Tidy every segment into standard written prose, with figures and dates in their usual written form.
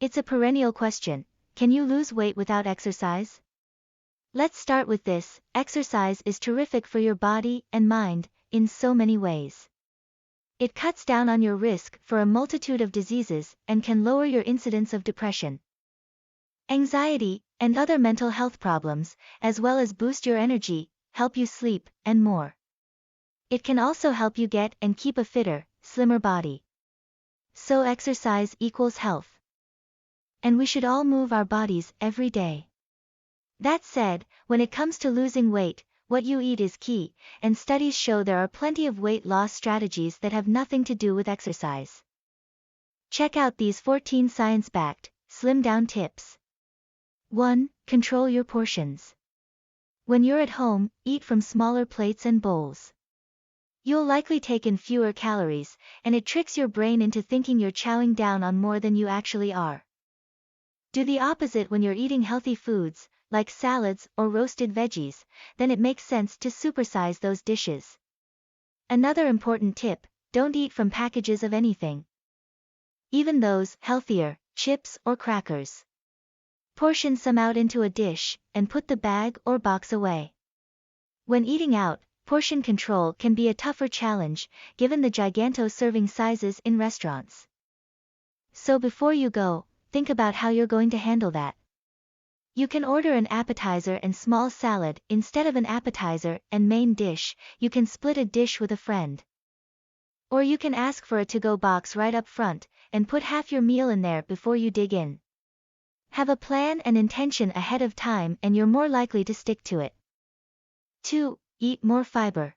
It's a perennial question. Can you lose weight without exercise? Let's start with this. Exercise is terrific for your body and mind in so many ways. It cuts down on your risk for a multitude of diseases and can lower your incidence of depression, anxiety, and other mental health problems, as well as boost your energy, help you sleep, and more. It can also help you get and keep a fitter, slimmer body. So exercise equals health. And we should all move our bodies every day. That said, when it comes to losing weight, what you eat is key, and studies show there are plenty of weight loss strategies that have nothing to do with exercise. Check out these 14 science-backed, slim-down tips. 1. Control your portions. When you're at home, eat from smaller plates and bowls. You'll likely take in fewer calories, and it tricks your brain into thinking you're chowing down on more than you actually are. Do the opposite when you're eating healthy foods, like salads or roasted veggies, then it makes sense to supersize those dishes. Another important tip, don't eat from packages of anything. Even those healthier, chips or crackers. Portion some out into a dish, and put the bag or box away. When eating out, portion control can be a tougher challenge, given the giganto serving sizes in restaurants. So before you go, think about how you're going to handle that. You can order an appetizer and small salad instead of an appetizer and main dish. You can split a dish with a friend. Or you can ask for a to-go box right up front, and put half your meal in there before you dig in. Have a plan and intention ahead of time and you're more likely to stick to it. 2. Eat more fiber.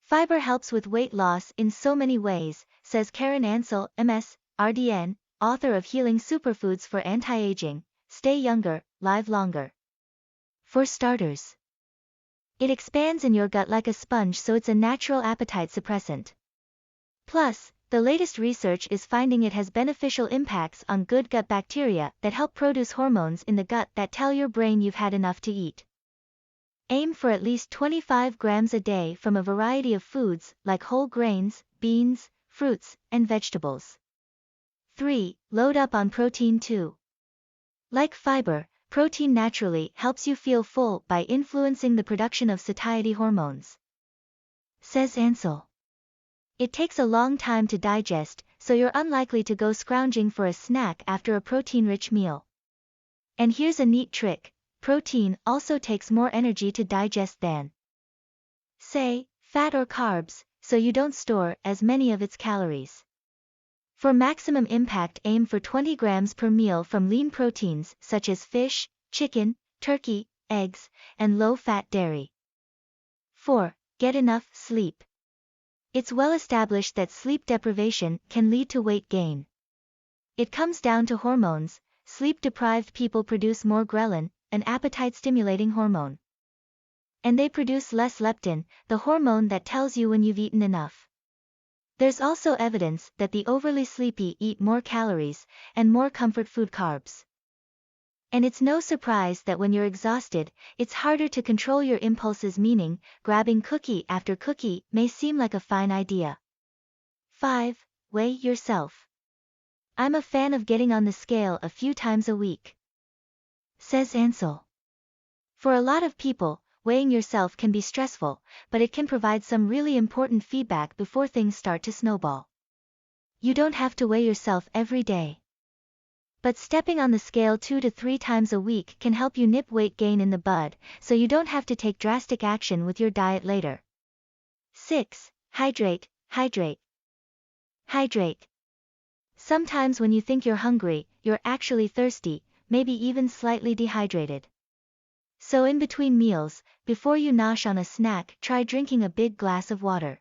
Fiber helps with weight loss in so many ways, says Karen Ansel, MS, RDN, author of Healing Superfoods for Anti-Aging, Stay Younger, Live Longer. For starters, it expands in your gut like a sponge, so it's a natural appetite suppressant. Plus, the latest research is finding it has beneficial impacts on good gut bacteria that help produce hormones in the gut that tell your brain you've had enough to eat. Aim for at least 25 grams a day from a variety of foods like whole grains, beans, fruits, and vegetables. 3. Load up on protein too. Like fiber, protein naturally helps you feel full by influencing the production of satiety hormones. Says Ansel. It takes a long time to digest, so you're unlikely to go scrounging for a snack after a protein-rich meal. And here's a neat trick, protein also takes more energy to digest than, say, fat or carbs, so you don't store as many of its calories. For maximum impact, aim for 20 grams per meal from lean proteins such as fish, chicken, turkey, eggs, and low-fat dairy. 4. Get enough sleep. It's well established that sleep deprivation can lead to weight gain. It comes down to hormones. Sleep-deprived people produce more ghrelin, an appetite-stimulating hormone. And they produce less leptin, the hormone that tells you when you've eaten enough. There's also evidence that the overly sleepy eat more calories and more comfort food carbs. And it's no surprise that when you're exhausted, it's harder to control your impulses, meaning, grabbing cookie after cookie may seem like a fine idea. 5. Weigh yourself. I'm a fan of getting on the scale a few times a week. Says Ansel. For a lot of people, weighing yourself can be stressful, but it can provide some really important feedback before things start to snowball. You don't have to weigh yourself every day. But stepping on the scale 2 to 3 times a week can help you nip weight gain in the bud, so you don't have to take drastic action with your diet later. 6. Hydrate, hydrate. Hydrate. Sometimes when you think you're hungry, you're actually thirsty, maybe even slightly dehydrated. So in between meals, before you nosh on a snack, try drinking a big glass of water.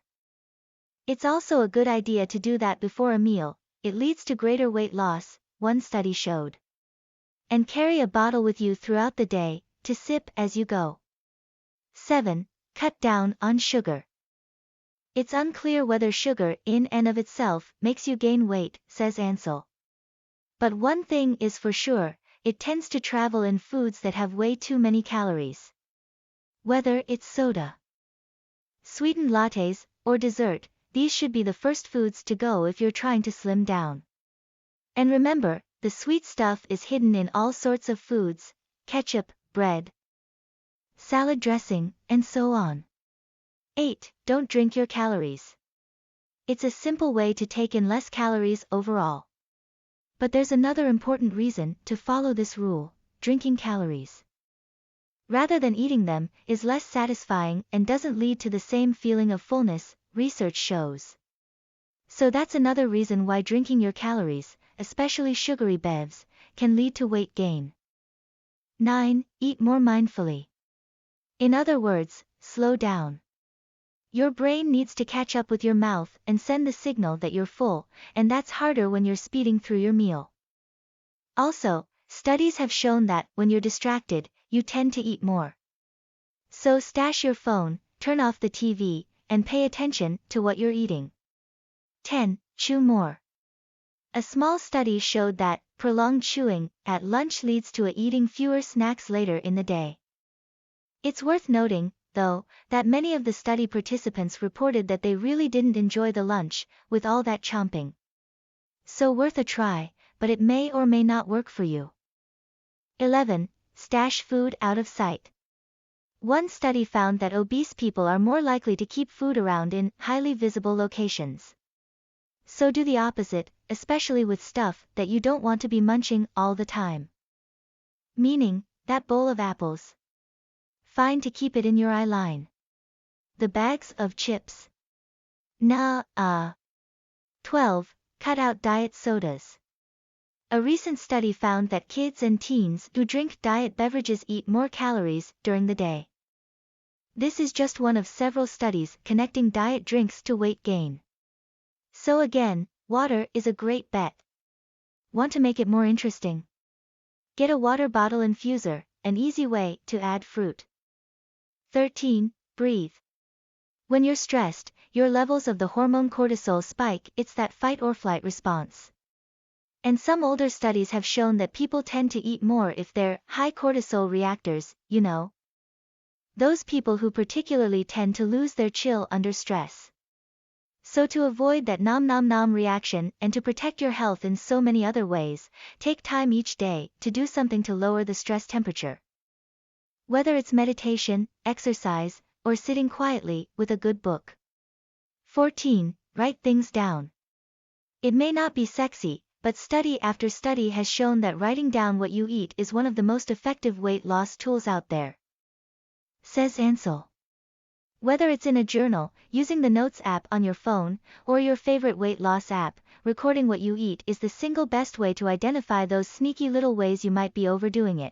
It's also a good idea to do that before a meal, it leads to greater weight loss, one study showed. And carry a bottle with you throughout the day, to sip as you go. 7. Cut down on sugar. It's unclear whether sugar in and of itself makes you gain weight, says Ansel. But one thing is for sure, it tends to travel in foods that have way too many calories. Whether it's soda, sweetened lattes, or dessert, these should be the first foods to go if you're trying to slim down. And remember, the sweet stuff is hidden in all sorts of foods, ketchup, bread, salad dressing, and so on. 8. Don't drink your calories. It's a simple way to take in less calories overall. But there's another important reason to follow this rule: drinking calories, rather than eating them, is less satisfying and doesn't lead to the same feeling of fullness, research shows. So that's another reason why drinking your calories, especially sugary bevs, can lead to weight gain. 9. Eat more mindfully. In other words, slow down. Your brain needs to catch up with your mouth and send the signal that you're full, and that's harder when you're speeding through your meal. Also, studies have shown that, when you're distracted, you tend to eat more. So stash your phone, turn off the TV, and pay attention to what you're eating. 10. Chew more. A small study showed that prolonged chewing at lunch leads to eating fewer snacks later in the day. It's worth noting, though, that many of the study participants reported that they really didn't enjoy the lunch, with all that chomping. So worth a try, but it may or may not work for you. 11. Stash food out of sight. One study found that obese people are more likely to keep food around in highly visible locations. So do the opposite, especially with stuff that you don't want to be munching all the time. Meaning, that bowl of apples. Fine to keep it in your eye line. The bags of chips. 12. Cut out diet sodas. A recent study found that kids and teens who drink diet beverages eat more calories during the day. This is just one of several studies connecting diet drinks to weight gain. So again, water is a great bet. Want to make it more interesting? Get a water bottle infuser, an easy way to add fruit. 13. Breathe. When you're stressed, your levels of the hormone cortisol spike. It's that fight or flight response. And some older studies have shown that people tend to eat more if they're high cortisol reactors, you know. Those people who particularly tend to lose their chill under stress. So to avoid that nom nom nom reaction and to protect your health in so many other ways, take time each day to do something to lower the stress temperature. Whether it's meditation, exercise, or sitting quietly with a good book. 14. Write things down. It may not be sexy, but study after study has shown that writing down what you eat is one of the most effective weight loss tools out there. Says Ansel. Whether it's in a journal, using the Notes app on your phone, or your favorite weight loss app, recording what you eat is the single best way to identify those sneaky little ways you might be overdoing it.